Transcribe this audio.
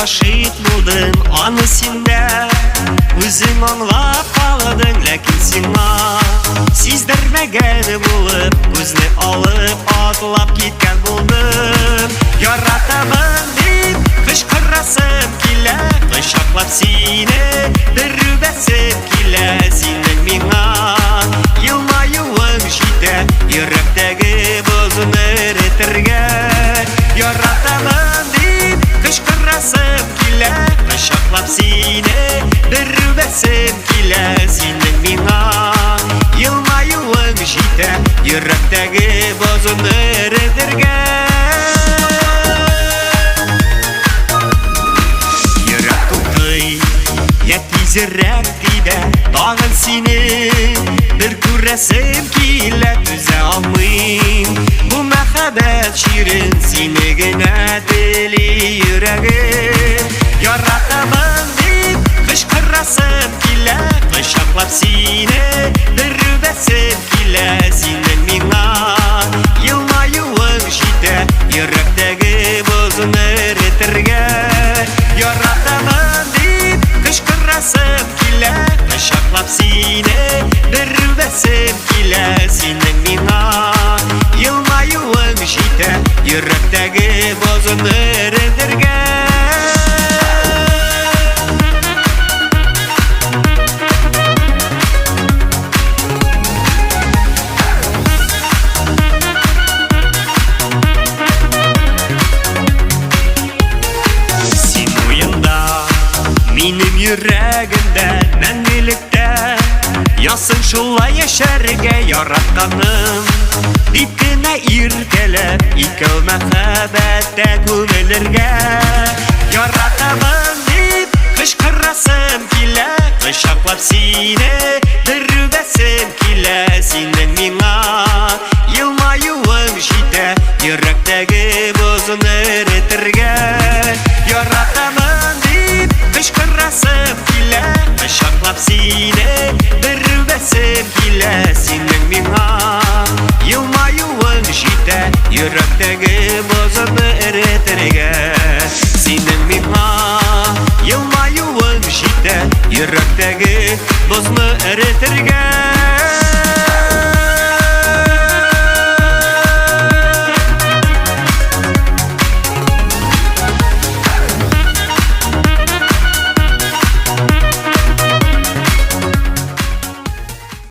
гашыйк булдың, аны синдә үзең аңлап калдың, ләкин сиңа сиздермәгән булып, күзне алып атлап киткән булдым. Яратамын дип кычкырасым килә, кочаклап сине дөрбәсем килә. Синең миңа елмаюың җитә, йөрәктәге бозны эретергә. Яратамын дип кычкырасым килә, кочаклап сине дөрбәсем килә. Синең миңа елмаюың җитә, йөрәктәге бозны эретергә. Йөрәк туктый, тизрәк тибә, тагын сине бер күрәсем килә, түзә алмыйм. Бу мәхәббәт ширин, сине генә тели йөрәгем. Яратамын дип кычкырасым килә, кочаклап сине дөрбәсем килә. Синең миңа елмаюың җитә, йөрәктәге бозны эретергә. Яратамын дип кычкырасым килә, кочаклап сине дөрбәсем килә. Синең миңа елмаюың җитә, йөрәктәге бозны эретергә. Минем йөрәгемдә мәңгелектә ясың шулай яшәргә яратканым. Дип кенә иркәләп икәү мәхәббәттә күмелергә. Яратамын дип кычкырасым килә, кочаклап сине дөрбәсем килә. Синең миңа елмаюың җитә, йөрәктәге бозны эретергә. Яратамын дип кычкырасым килә, кочаклап сине дөрбәсем килә. Синең миңа елмаюың җитә, йөрәктәге бозны эретергә. Синең миңа елмаюың җитә, йөрәктәге бозны эретергә.